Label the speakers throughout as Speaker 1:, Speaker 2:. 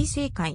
Speaker 1: 正解。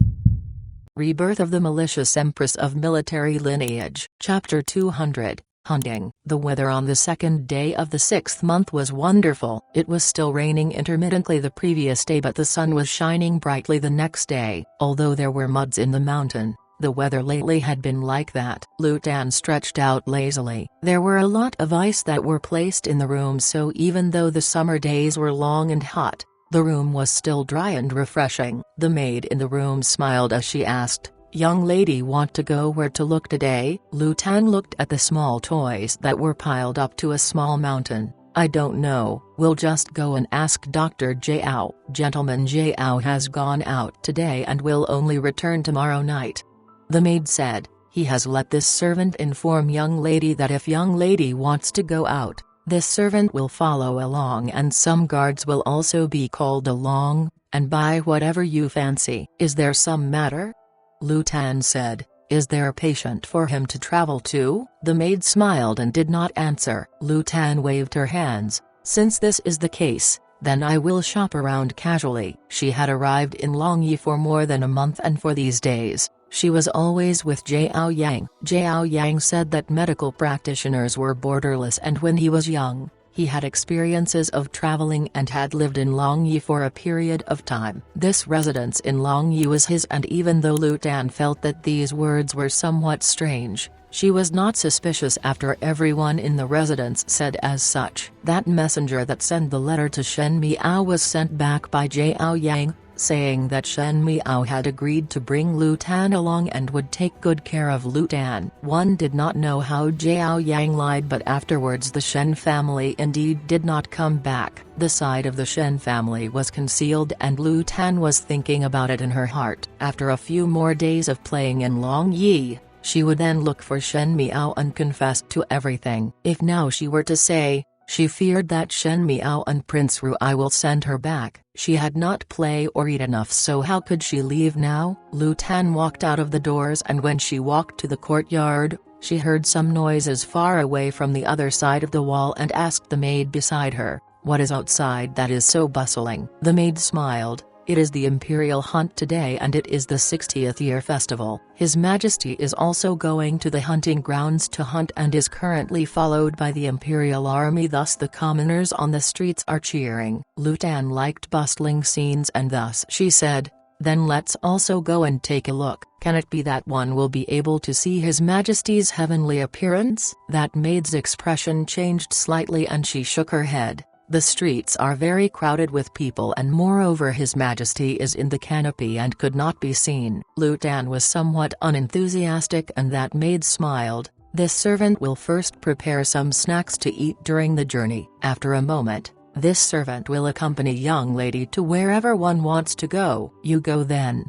Speaker 2: Rebirth of the Malicious Empress of Military Lineage. Chapter 200. Hunting. The weather on the second day of the 6th month was wonderful. It was still raining intermittently the previous day, but the sun was shining brightly the next day. Although there were muds in the mountain, the weather lately had been like that. Lu Dan stretched out lazily. There were a lot of ice that were placed in the room, so even though the summer days were long and hot, the room was still dry and refreshing. The maid in the room smiled as she asked, "Young lady, want to go where to look today?" Lu Dan looked at the small toys that were piled up to a small mountain. "I don't know, we'll just go and ask Dr. Jiao. Gentleman Jiao has gone out today and will only return tomorrow night." The maid said, "He has let this servant inform young lady that if young lady wants to go out, this servant will follow along and some guards will also be called along, and buy whatever you fancy." "Is there some matter?" Lu Dan said. "Is there a patient for him to travel to?" The maid smiled and did not answer. Lu Dan waved her hands. "Since this is the case, then I will shop around casually." She had arrived in Longyi for more than a month, and for these days, she was always with Jiao Yang. Jiao Yang said that medical practitioners were borderless, and when he was young, he had experiences of traveling and had lived in Longyi for a period of time. This residence in Longyi was his, and even though Lu Dan felt that these words were somewhat strange, she was not suspicious after everyone in the residence said as such. That messenger that sent the letter to Shen Miao was sent back by Jiao Yang, saying that Shen Miao had agreed to bring Lu Dan along and would take good care of Lu Dan. One did not know how Jiao Yang lied, but afterwards the Shen family indeed did not come back. The side of the Shen family was concealed, and Lu Dan was thinking about it in her heart. After a few more days of playing in Longyi, she would then look for Shen Miao and confess to everything. If now she were to say, she feared that Shen Miao and Prince Ruai will send her back. She had not play or eat enough, so how could she leave now? Lu Dan walked out of the doors, and when she walked to the courtyard, she heard some noises far away from the other side of the wall and asked the maid beside her, "What is outside that is so bustling?" The maid smiled. "It is the imperial hunt today, and it is the 60th year festival. His Majesty is also going to the hunting grounds to hunt and is currently followed by the imperial army, thus the commoners on the streets are cheering." Lu Dan liked bustling scenes, and thus she said, "Then let's also go and take a look. Can it be that one will be able to see His Majesty's heavenly appearance?" That maid's expression changed slightly and she shook her head. "The streets are very crowded with people, and moreover His Majesty is in the canopy and could not be seen." Lu Dan was somewhat unenthusiastic, and that maid smiled. "This servant will first prepare some snacks to eat during the journey. After a moment, this servant will accompany young lady to wherever one wants to go." "You go then,"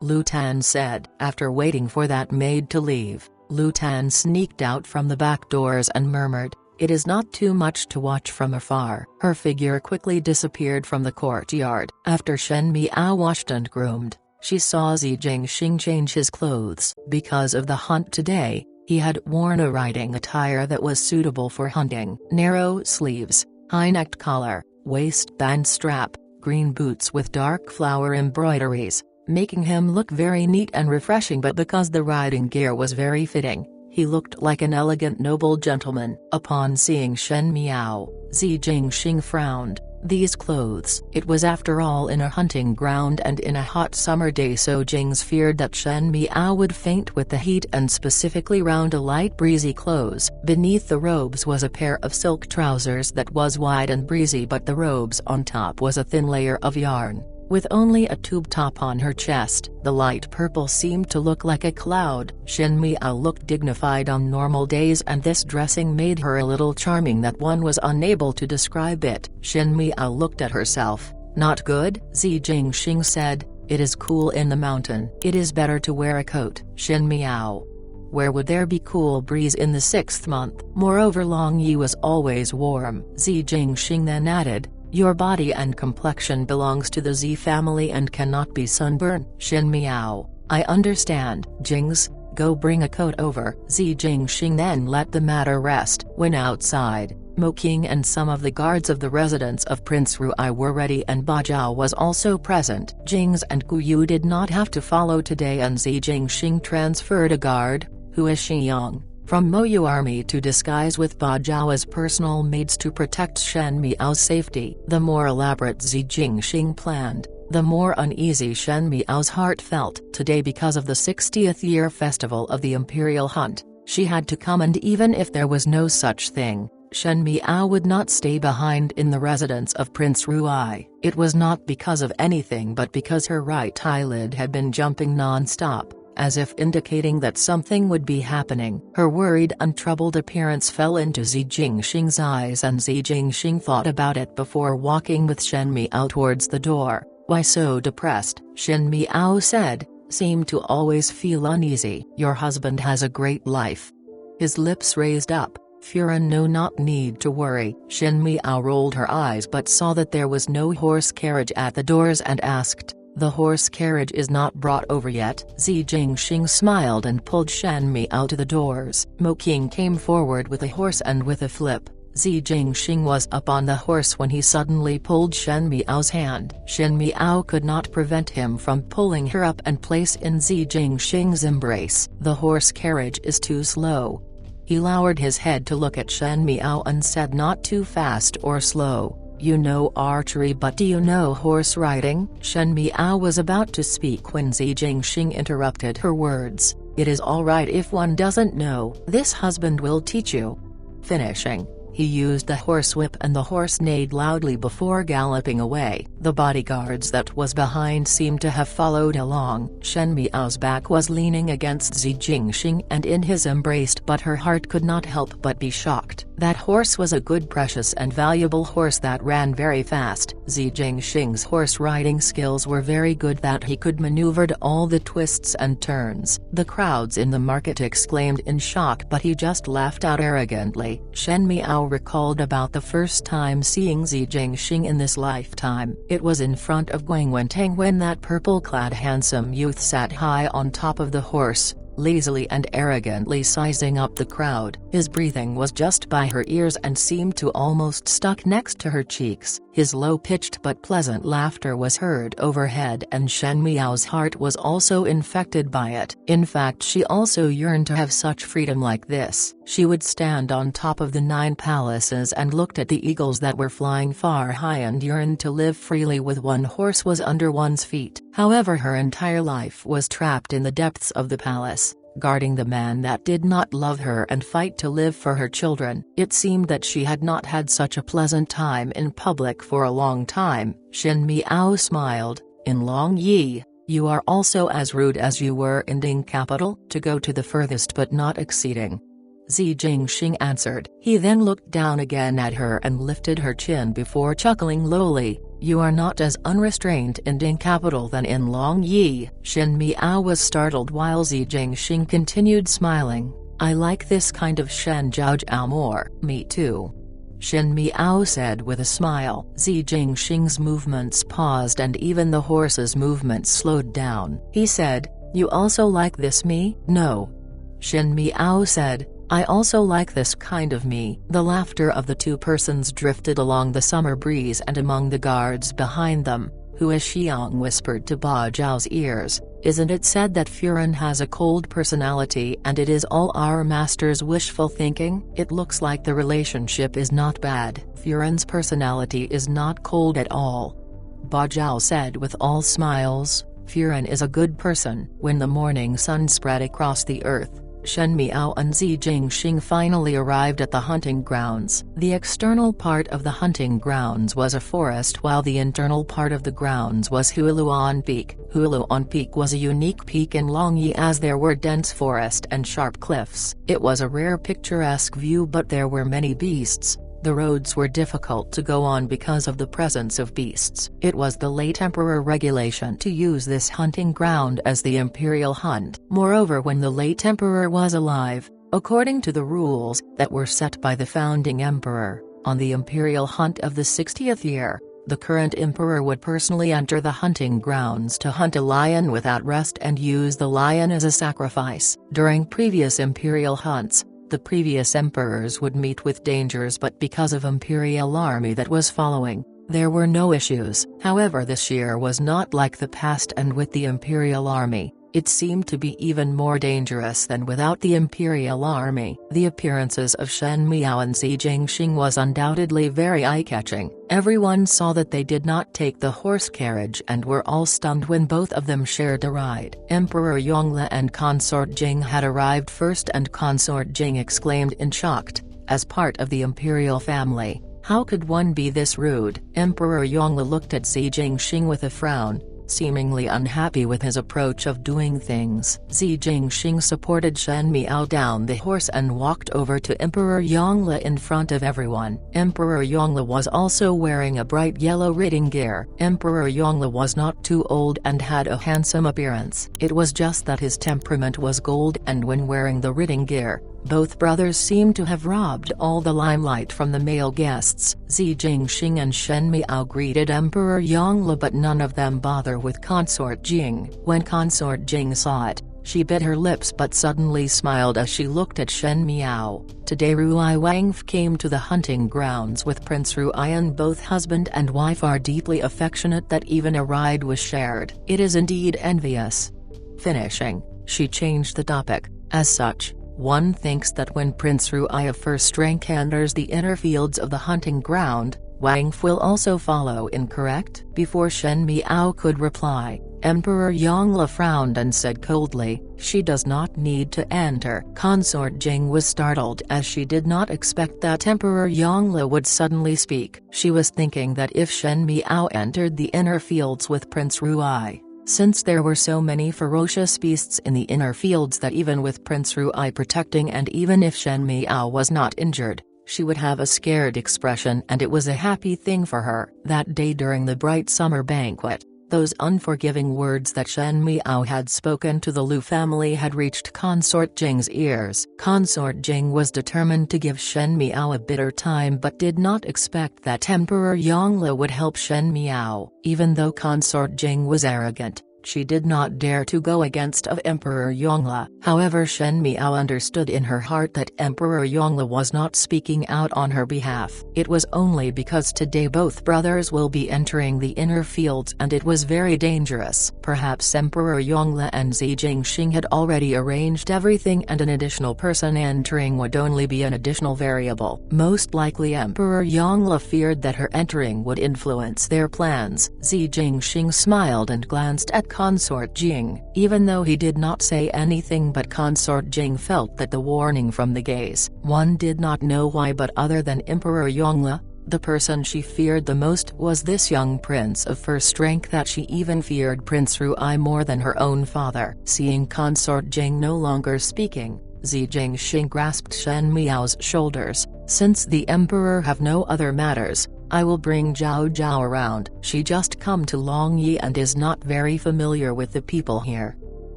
Speaker 2: Lu Dan said. After waiting for that maid to leave, Lu Dan sneaked out from the back doors and murmured, "It is not too much to watch from afar." Her figure quickly disappeared from the courtyard. After Shen Miao washed and groomed, she saw Zi Jingxing change his clothes. Because of the hunt today, he had worn a riding attire that was suitable for hunting. Narrow sleeves, high-necked collar, waistband strap, green boots with dark flower embroideries, making him look very neat and refreshing, but because the riding gear was very fitting, he looked like an elegant noble gentleman. Upon seeing Shen Miao, Zi Jingxing frowned. These clothes. It was after all in a hunting ground and in a hot summer day, so Jings feared that Shen Miao would faint with the heat, and specifically round a light breezy clothes. Beneath the robes was a pair of silk trousers that was wide and breezy, but the robes on top was a thin layer of yarn. With only a tube top on her chest, the light purple seemed to look like a cloud. Shen Miao looked dignified on normal days, and this dressing made her a little charming that one was unable to describe it. Shen Miao looked at herself. "Not good?" Zi Jingxing said. "It is cool in the mountain. It is better to wear a coat." Shen Miao: "Where would there be cool breeze in the 6th month? Moreover Longyi was always warm." Zi Jingxing then added, "Your body and complexion belongs to the Z family and cannot be sunburned." Shen Miao: "I understand." Jings, go bring a coat over." Zi Jingxing then let the matter rest. When outside, Mo King and some of the guards of the residence of Prince Ruai were ready and Ba Zhao was also present. Jings and Gu Yu did not have to follow today and Xi Jingxing transferred a guard, Hu Xiang, from Mo Yu army to disguise with Ba Zhao as personal maids to protect Shen Miao's safety. The more elaborate Xi Jingxing planned, the more uneasy Shen Miao's heart felt. Today, because of the 60th year festival of the Imperial Hunt, she had to come, and even if there was no such thing, Shen Miao would not stay behind in the residence of Prince Ruai. It was not because of anything but because her right eyelid had been jumping non-stop, as if indicating that something would be happening. Her worried and troubled appearance fell into Xi Jingxing's eyes, and Xi Jingxing thought about it before walking with Shen Miao towards the door. "Why so depressed?" Shen Miao said, "Seem to always feel uneasy." "Your husband has a great life." His lips raised up. "Furan no not need to worry." Shen Miao rolled her eyes but saw that there was no horse carriage at the doors and asked, "The horse carriage is not brought over yet?" Xi Jingxing smiled and pulled Shen Miao to the doors. Mo King came forward with a horse, and with a flip, Xi Jingxing was up on the horse when he suddenly pulled Shen Miao's hand. Shen Miao could not prevent him from pulling her up and place in Xi Jingxing's embrace. "The horse carriage is too slow." He lowered his head to look at Shen Miao and said, "Not too fast or slow. You know archery, but do you know horse riding?" Shen Miao was about to speak when Xi Jingxing interrupted her words. "It is all right if one doesn't know. This husband will teach you." Finishing, he used the horsewhip and the horse neighed loudly before galloping away. The bodyguards that was behind seemed to have followed along. Shen Miao's back was leaning against Xi Jingxing and in his embrace, but her heart could not help but be shocked. That horse was a good, precious and valuable horse that ran very fast. Xi Jingxing's horse riding skills were very good, that he could maneuver all the twists and turns. The crowds in the market exclaimed in shock, but he just laughed out arrogantly. Shen Miao recalled about the first time seeing Xi Jingxing in this lifetime. It was in front of Guang Wentang when that purple-clad handsome youth sat high on top of the horse, lazily and arrogantly sizing up the crowd. His breathing was just by her ears and seemed to almost stuck next to her cheeks. His low-pitched but pleasant laughter was heard overhead, and Shen Miao's heart was also infected by it. In fact, she also yearned to have such freedom like this. She would stand on top of the 9 palaces and looked at the eagles that were flying far high and yearned to live freely with one horse was under one's feet. However, her entire life was trapped in the depths of the palace, guarding the man that did not love her and fight to live for her children. It seemed that she had not had such a pleasant time in public for a long time. Shen Miao smiled. "In Long Yi, you are also as rude as you were in Ding capital?" "To go to the furthest but not exceeding," Xi Jingxing answered. He then looked down again at her and lifted her chin before chuckling lowly. "You are not as unrestrained in Ding capital than in Long Yi." Shen Miao was startled while Xi Jingxing continued smiling. "I like this kind of Shen Jiao more." "Me too," Shen Miao said with a smile. Xi Jingxing's movements paused and even the horse's movements slowed down. He said, "You also like this me?" "No," Shen Miao said. "I also like this kind of me." The laughter of the two persons drifted along the summer breeze, and among the guards behind them, Hu Xiang whispered to Ba Zhao's ears, "Isn't it said that Furan has a cold personality and it is all our master's wishful thinking? It looks like the relationship is not bad." "Furan's personality is not cold at all," Ba Zhao said with all smiles. "Furan is a good person." When the morning sun spread across the earth, Shen Miao and Xi Jingxing finally arrived at the hunting grounds. The external part of the hunting grounds was a forest, while the internal part of the grounds was Huluan Peak. Huluan Peak was a unique peak in Longyi as there were dense forest and sharp cliffs. It was a rare picturesque view, but there were many beasts. The roads were difficult to go on because of the presence of beasts. It was the late emperor regulation to use this hunting ground as the imperial hunt. Moreover, when the late emperor was alive, according to the rules that were set by the founding emperor, on the imperial hunt of the 60th year, the current emperor would personally enter the hunting grounds to hunt a lion without rest and use the lion as a sacrifice. During previous imperial hunts, The previous emperors would meet with dangers, but because of imperial army that was following, there were no issues. However, this year was not like the past, and with the imperial army, it seemed to be even more dangerous than without the imperial army. The appearances of Shen Miao and Xi Jingxing was undoubtedly very eye-catching. Everyone saw that they did not take the horse carriage and were all stunned when both of them shared a ride. Emperor Yongle and Consort Jing had arrived first, and Consort Jing exclaimed in shocked, as part of the imperial family, "How could one be this rude?" Emperor Yongle looked at Xi Jingxing with a frown, seemingly unhappy with his approach of doing things. Xi Jingxing supported Shen Miao down the horse and walked over to Emperor Yongle in front of everyone. Emperor Yongle was also wearing a bright yellow riding gear. Emperor Yongle was not too old and had a handsome appearance. It was just that his temperament was gold, and when wearing the riding gear, both brothers seemed to have robbed all the limelight from the male guests. Xi Jingxing and Shen Miao greeted Emperor Yongle, but none of them bothered with Consort Jing. When Consort Jing saw it, she bit her lips but suddenly smiled as she looked at Shen Miao. Today Ruai Wangf came to the hunting grounds with Prince Ruai, and both husband and wife are deeply affectionate that even a ride was shared. It is indeed envious. Finishing, she changed the topic. As such, one thinks that when Prince Ruai of first rank enters the inner fields of the hunting ground, Wangf will also follow in, correct? Before Shen Miao could reply, Emperor Yongle frowned and said coldly, "She does not need to enter." Consort Jing was startled as she did not expect that Emperor Yongle would suddenly speak. She was thinking that if Shen Miao entered the inner fields with Prince Ruai, since there were so many ferocious beasts in the inner fields, that even with Prince Ruai protecting and even if Shen Miao was not injured, she would have a scared expression, and it was a happy thing for her. That day during the bright summer banquet, those unforgiving words that Shen Miao had spoken to the Lu family had reached Consort Jing's ears. Consort Jing was determined to give Shen Miao a bitter time, but did not expect that Emperor Yongle would help Shen Miao. Even though Consort Jing was arrogant, she did not dare to go against of Emperor Yongle. However, Shen Miao understood in her heart that Emperor Yongle was not speaking out on her behalf. It was only because today both brothers will be entering the inner fields and it was very dangerous. Perhaps Emperor Yongle and Xi Jingxing had already arranged everything, and an additional person entering would only be an additional variable. Most likely Emperor Yongle feared that her entering would influence their plans. Xi Jingxing smiled and glanced at Consort Jing. Even though he did not say anything, but Consort Jing felt that the warning from the gaze. One did not know why, but other than Emperor Yongle, the person she feared the most was this young prince of first rank, that she even feared Prince Ruai more than her own father. Seeing Consort Jing no longer speaking, Xi Jingxing grasped Shen Miao's shoulders. "Since the emperor have no other matters, I will bring Zhao Zhao around. She just come to Longyi and is not very familiar with the people here."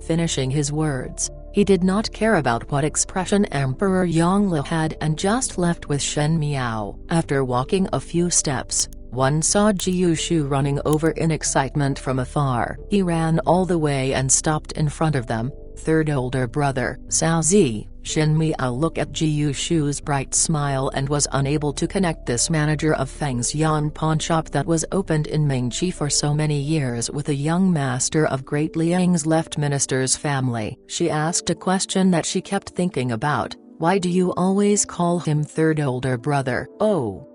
Speaker 2: Finishing his words, he did not care about what expression Emperor Yongle had and just left with Shen Miao. After walking a few steps, one saw Jiu Shu running over in excitement from afar. He ran all the way and stopped in front of them. "Third older brother, Cao Zi." Shen Miao looked at Jiu Shu's bright smile and was unable to connect this manager of Feng's Yan pawn shop that was opened in Mingqi for so many years with a young master of Great Liang's left minister's family. She asked a question that she kept thinking about: "Why do you always call him third older brother?" "Oh."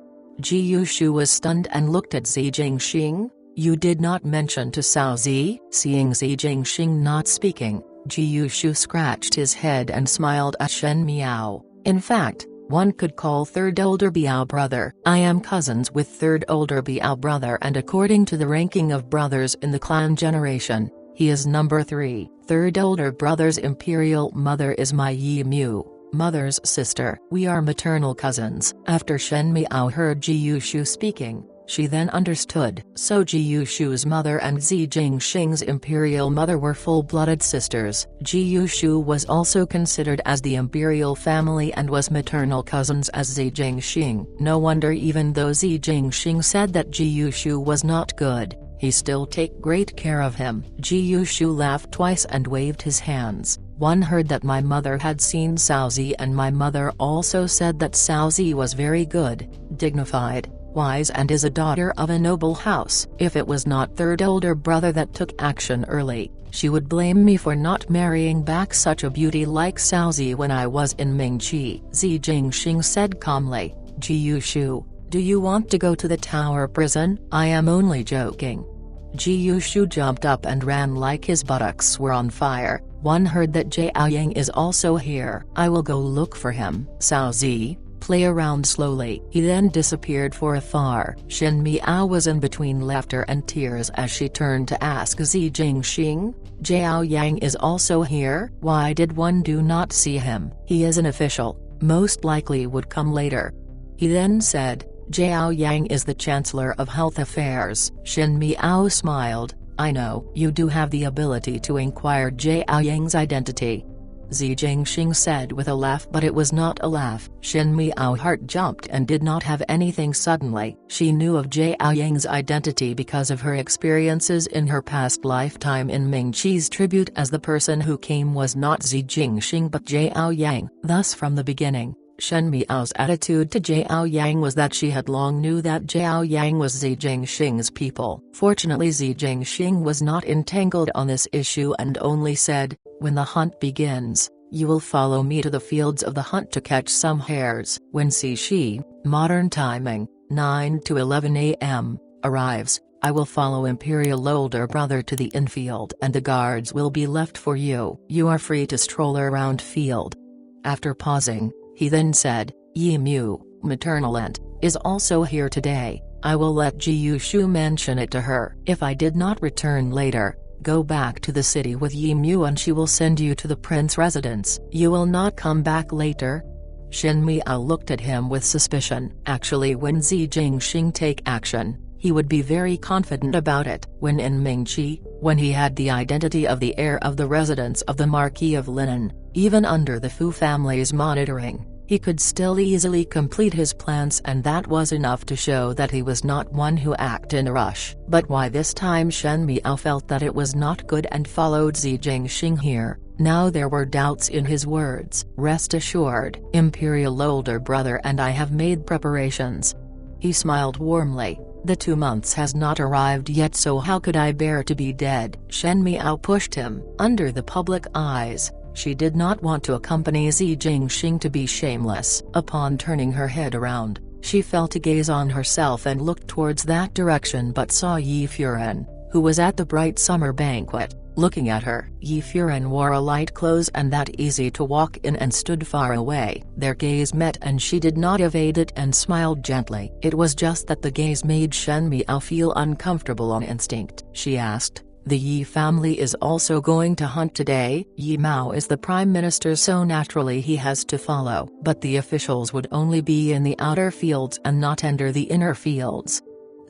Speaker 2: Jiu Shu was stunned and looked at Xi Jingxing. "You did not mention to Cao Zi?" Seeing Xi Jingxing not speaking, Jiu Shu scratched his head and smiled at Shen Miao. "In fact, one could call third older Biao brother. I am cousins with third older Biao brother, and according to the ranking of brothers in the clan generation, he is number 3. Third older brother's imperial mother is my Yi Mu, mother's sister. We are maternal cousins." After Shen Miao heard Jiu Shu speaking, she then understood. So Jiu Shu's mother and Xi Jingxing's imperial mother were full-blooded sisters. Jiu Shu was also considered as the imperial family and was maternal cousins as Xi Jingxing. No wonder, even though Xi Jingxing said that Jiu Shu was not good, he still take great care of him. Jiu Shu laughed twice and waved his hands. One heard that my mother had seen Cao Zi, and my mother also said that Cao Zi was very good, dignified, wise, and is a daughter of a noble house. If it was not third older brother that took action early, she would blame me for not marrying back such a beauty like Cao Zi when I was in Mingqi. Zi Jingxing said calmly, Ji Yushu, do you want to go to the tower prison? I am only joking. Ji Yushu jumped up and ran like his buttocks were on fire. One heard that Jiao Yang is also here. I will go look for him. Cao Zi, play around slowly. He then disappeared for afar. Shen Miao was in between laughter and tears as she turned to ask Zi Jingxing, Jiao Yang is also here? Why did one do not see him? He is an official, most likely would come later. He then said, Jiao Yang is the Chancellor of Health Affairs. Shen Miao smiled, I know. You do have the ability to inquire Jiao Yang's identity. Zi Jingxing said with a laugh, but it was not a laugh. Shen Miao's heart jumped and did not have anything suddenly. She knew of Jiao Yang's identity because of her experiences in her past lifetime in Mingqi's tribute, as the person who came was not Zi Jingxing but Jiao Yang. Thus from the beginning, Shen Miao's attitude to Jiao Yang was that she had long knew that Jiao Yang was Zi Jingxing's people. Fortunately Zi Jingxing was not entangled on this issue and only said, when the hunt begins, you will follow me to the fields of the hunt to catch some hares. When Cixi, modern timing, 9 to 11 a.m., arrives, I will follow Imperial older brother to the infield and the guards will be left for you. You are free to stroll around field. After pausing, he then said, Yi Mu, maternal aunt, is also here today. I will let Ji Yushu mention it to her. If I did not return later, go back to the city with Yi Mu and she will send you to the prince residence. You will not come back later? Shen Miao looked at him with suspicion. Actually, when Zi Jingxing take action, he would be very confident about it. When in Mingqi, when he had the identity of the heir of the residence of the Marquis of Linen, even under the Fu family's monitoring, he could still easily complete his plans, and that was enough to show that he was not one who acted in a rush. But why this time Shen Miao felt that it was not good and followed Zi Jingxing here. Now there were doubts in his words. Rest assured, Imperial older brother and I have made preparations. He smiled warmly. The 2 months has not arrived yet, so how could I bear to be dead? Shen Miao pushed him. Under the public eyes, she did not want to accompany Zi Jingxing to be shameless. Upon turning her head around, she felt a gaze on herself and looked towards that direction but saw Yi Furen, who was at the bright summer banquet, looking at her. Yi Furen wore a light clothes and that easy to walk in and stood far away. Their gaze met and she did not evade it and smiled gently. It was just that the gaze made Shen Miao feel uncomfortable on instinct. She asked, the Yi family is also going to hunt today? Yi Mao is the prime minister, so naturally he has to follow. But the officials would only be in the outer fields and not enter the inner fields.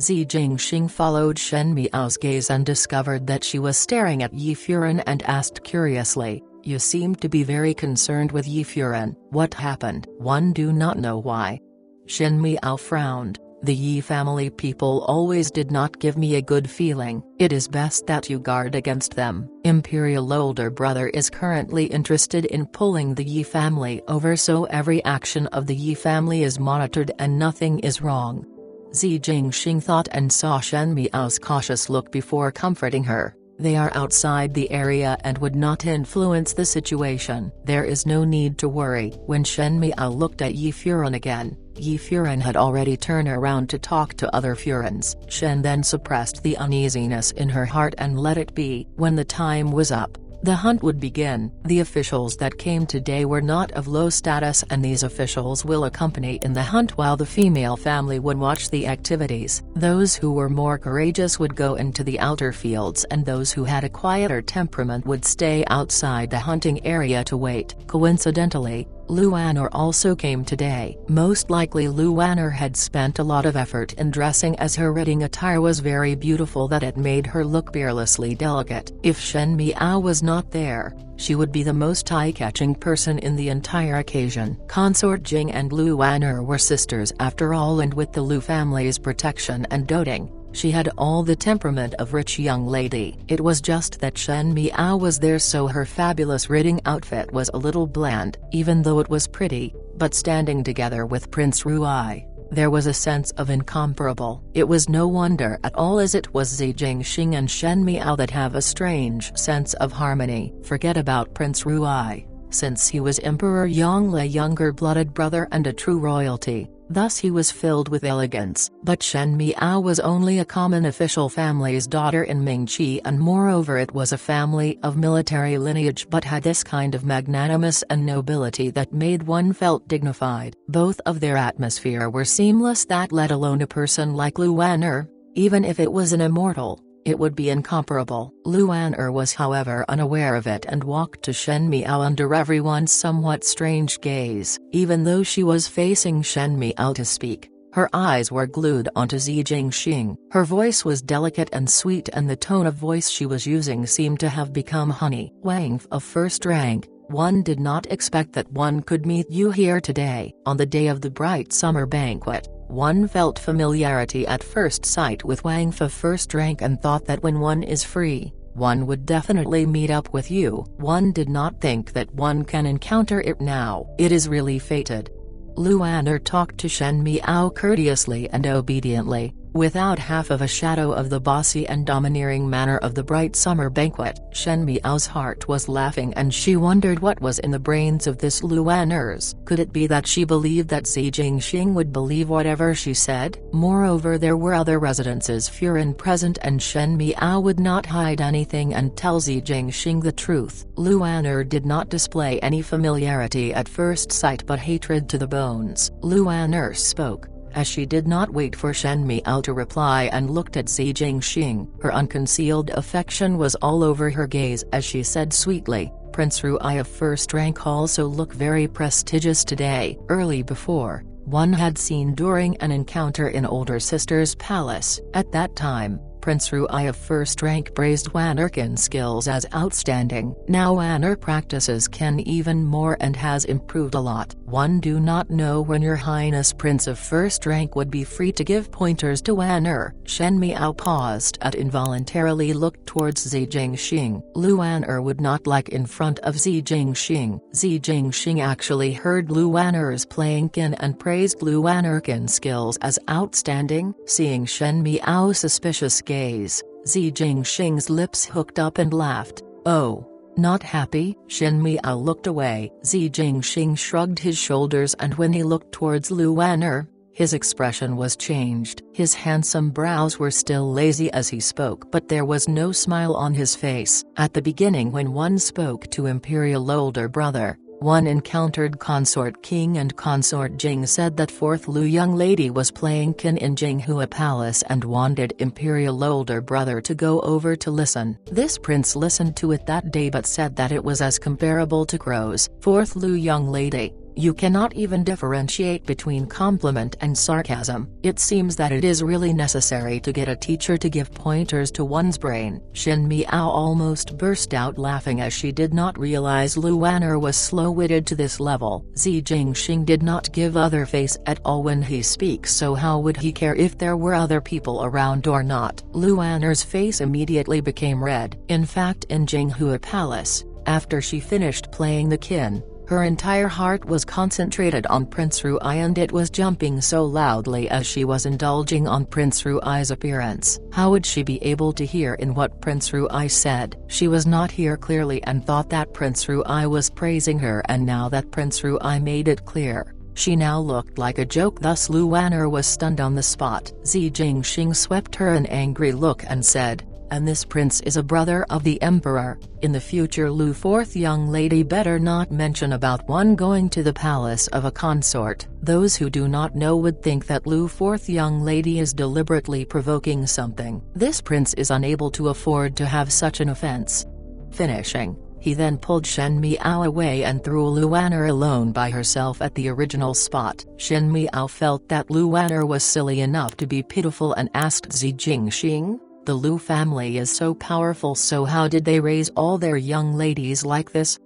Speaker 2: Zi Jingxing followed Shen Miao's gaze and discovered that she was staring at Yi Furen and asked curiously, you seem to be very concerned with Yi Furen. What happened? One do not know why. Shen Miao frowned. The Yi family people always did not give me a good feeling. It is best that you guard against them. Imperial older brother is currently interested in pulling the Yi family over, so every action of the Yi family is monitored and nothing is wrong. Zi Jingxing thought and saw Shen Miao's cautious look before comforting her. They are outside the area and would not influence the situation. There is no need to worry. When Shen Miao looked at Yi Furen again, Yi Furen had already turned around to talk to other Furens. Shen then suppressed the uneasiness in her heart and let it be. When the time was up, the hunt would begin. The officials that came today were not of low status, and these officials will accompany in the hunt while the female family would watch the activities. Those who were more courageous would go into the outer fields, and those who had a quieter temperament would stay outside the hunting area to wait. Coincidentally, Lu An'er also came today. Most likely Lu An'er had spent a lot of effort in dressing, as her wedding attire was very beautiful that it made her look fearlessly delicate. If Shen Miao was not there, she would be the most eye-catching person in the entire occasion. Consort Jing and Lu An'er were sisters after all, and with the Lu family's protection and doting, She had all the temperament of rich young lady. It was just that Shen Miao was there, so her fabulous riding outfit was a little bland, even though it was pretty, but standing together with Prince Ruai, there was a sense of incomparable. It was no wonder at all, as it was Zi Jingxing and Shen Miao that have a strange sense of harmony. Forget about Prince Ruai, since he was Emperor Yongle younger blooded brother and a true royalty. Thus he was filled with elegance. But Shen Miao was only a common official family's daughter in Mingqi, and moreover it was a family of military lineage, but had this kind of magnanimous and nobility that made one felt dignified. Both of their atmosphere were seamless, that let alone a person like Lu Wan'er, even if it was an immortal, it would be incomparable. Lu Wan'er was however unaware of it and walked to Shen Miao under everyone's somewhat strange gaze. Even though she was facing Shen Miao to speak, her eyes were glued onto Zi Jingxing. Her voice was delicate and sweet, and the tone of voice she was using seemed to have become honey. Wang of first rank, one did not expect that one could meet you here today. On the day of the bright summer banquet, one felt familiarity at first sight with Wang of first rank and thought that when one is free, one would definitely meet up with you. One did not think that one can encounter it now. It is really fated. Lu Wan'er talked to Shen Miao courteously and obediently, without half of a shadow of the bossy and domineering manner of the bright summer banquet. Shen Miao's heart was laughing, and she wondered what was in the brains of this Lu Wan'er's. Could it be that she believed that Zi Jingxing would believe whatever she said? Moreover, there were other residences Furin present, and Shen Miao would not hide anything and tell Zi Jingxing the truth. Lu Wan'er did not display any familiarity at first sight, but hatred to the bones. Lu Wan'er spoke, as she did not wait for Shen Miao to reply, and looked at Zi Jingxing. Her unconcealed affection was all over her gaze as she said sweetly, "Prince Ruai of first rank also look very prestigious today." Early before, one had seen during an encounter in older sister's palace. At that time, Prince Ruai of first rank praised Wan'er Qin's skills as outstanding. Now Wan'er practices Qin even more and has improved a lot. One do not know when your highness Prince of first rank would be free to give pointers to Wan'er. Shen Miao paused and involuntarily looked towards Zi Jingxing. Lu Wan'er would not like in front of Zi Jingxing. Zi Jingxing actually heard Lu Wan'er's playing Qin and praised Lu Wan'er Qin's skills as outstanding. Seeing Shen Miao's suspicious gaze, Zi Jingxing's lips hooked up and laughed. "Oh, not happy?" Shen Miao looked away. Zi Jingxing shrugged his shoulders, and when he looked towards Lu Wan'er, his expression was changed. His handsome brows were still lazy as he spoke, but there was no smile on his face. At the beginning, when one spoke to imperial older brother, one encountered Consort King and Consort Jing said that fourth Lu young lady was playing Qin in Jinghua Palace and wanted imperial older brother to go over to listen. This prince listened to it that day but said that it was as comparable to crows. Fourth Lu young lady, you cannot even differentiate between compliment and sarcasm. It seems that it is really necessary to get a teacher to give pointers to one's brain. Shen Miao almost burst out laughing as she did not realize Lu Wan'er was slow-witted to this level. Zi Jingxing did not give other face at all when he speaks, so how would he care if there were other people around or not? Lu Wan'er's face immediately became red. In fact, in Jinghua Palace, after she finished playing the Qin, her entire heart was concentrated on Prince Ruai, and it was jumping so loudly as she was indulging on Prince Ruai's appearance. How would she be able to hear in what Prince Ruai said? She was not here clearly and thought that Prince Ruai was praising her, and now that Prince Ruai made it clear, she now looked like a joke. Thus Lu Wan'er was stunned on the spot. Zi Jingxing swept her an angry look and said, "And this prince is a brother of the emperor. In the future, Lu fourth young lady better not mention about one going to the palace of a consort. Those who do not know would think that Lu fourth young lady is deliberately provoking something. This prince is unable to afford to have such an offense." Finishing, he then pulled Shen Miao away and threw Lu Wan'er alone by herself at the original spot. Shen Miao felt that Lu Wan'er was silly enough to be pitiful and asked Zi Jingxing, "The Lu family is so powerful, so how did they raise all their young ladies like this?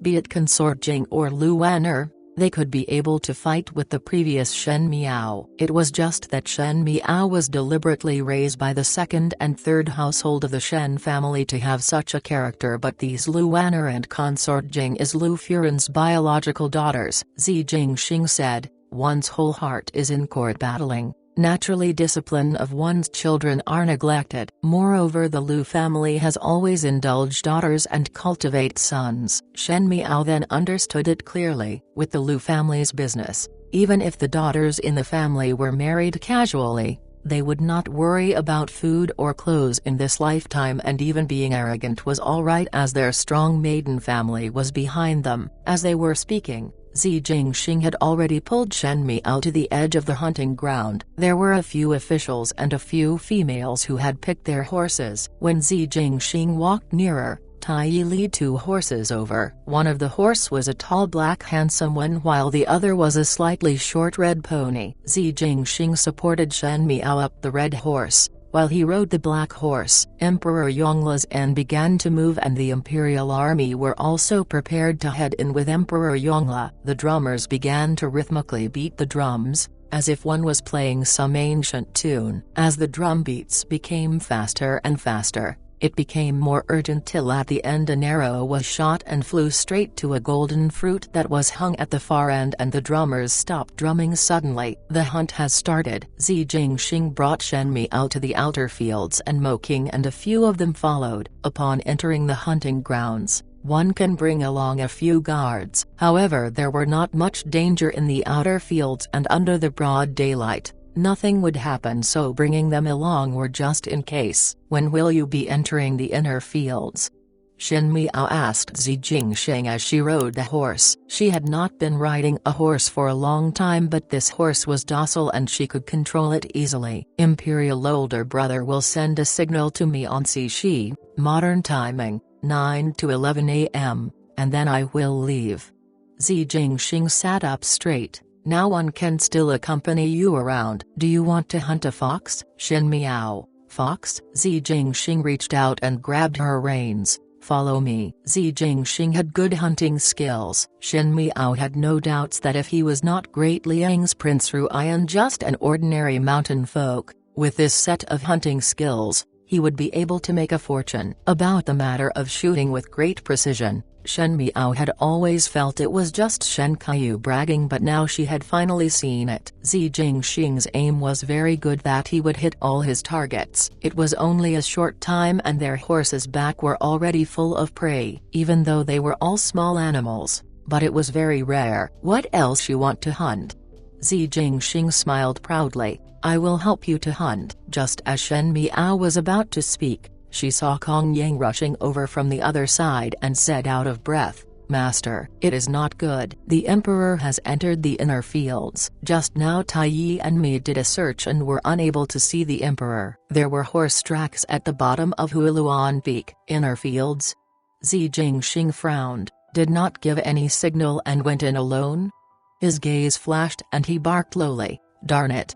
Speaker 2: Be it Consort Jing or Lu Wan'er, They could be able to fight with the previous Shen Miao. It was just that Shen Miao was deliberately raised by the second and third household of the Shen family to have such a character, but these Lu Wan'er and consort Jing is Lu Furen's biological daughters. Zi Jingxing said, one's whole heart is in court battling. Naturally, discipline of one's children are neglected. Moreover, the Lu family has always indulged daughters and cultivate sons. Shen Miao then understood it clearly. With the Lu family's business, even if the daughters in the family were married casually, they would not worry about food or clothes in this lifetime, and even being arrogant was alright as their strong maiden family was behind them. As they were speaking, Zi Jingxing had already pulled Shen Miao to the edge of the hunting ground. There were a few officials and a few females who had picked their horses. When Zi Jingxing walked nearer, Tai Yi led 2 horses over. One of the horse was a tall black handsome one, while the other was a slightly short red pony. Zi Jingxing supported Shen Miao up the red horse, while he rode the black horse. Emperor Yongla's end began to move, and the imperial army were also prepared to head in with Emperor Yongla. The drummers began to rhythmically beat the drums, as if one was playing some ancient tune. As the drum beats became faster and faster, it became more urgent, till at the end an arrow was shot and flew straight to a golden fruit that was hung at the far end, and the drummers stopped drumming suddenly. The hunt has started. Zi Jingxing brought Shen Miao to the outer fields, and Mo King and a few of them followed. Upon entering the hunting grounds, one can bring along a few guards. However, there were not much danger in the outer fields, and under the broad daylight, nothing would happen, so bringing them along were just in case. When will you be entering the inner fields? Shen Miao asked Zi Jingxing as she rode the horse. She had not been riding a horse for a long time, but this horse was docile and she could control it easily. Imperial older brother will send a signal to me on Cixi, modern timing, 9 to 11 a.m., and then I will leave. Zi Jingxing sat up straight. Now one can still accompany you around. Do you want to hunt a fox? Shen Miao. Fox? Zi Jingxing reached out and grabbed her reins. Follow me. Zi Jingxing had good hunting skills. Shen Miao had no doubts that if he was not Great Liang's Prince Ruian, just an ordinary mountain folk, with this set of hunting skills, he would be able to make a fortune. About the matter of shooting with great precision, Shen Miao had always felt it was just Shen Kaiyu bragging, but now she had finally seen it. Zi Jingxing's aim was very good, that he would hit all his targets. It was only a short time and their horses' back were already full of prey, even though they were all small animals, but it was very rare. What else you want to hunt? Zi Jingxing smiled proudly. I will help you to hunt. Just as Shen Miao was about to speak, she saw Kong Yang rushing over from the other side and said out of breath, Master, it is not good. The Emperor has entered the inner fields. Just now Tai Yi and me did a search and were unable to see the Emperor. There were horse tracks at the bottom of Hualuan Peak. Inner fields? Zi Jingxing frowned, did not give any signal and went in alone? His gaze flashed and he barked lowly, darn it,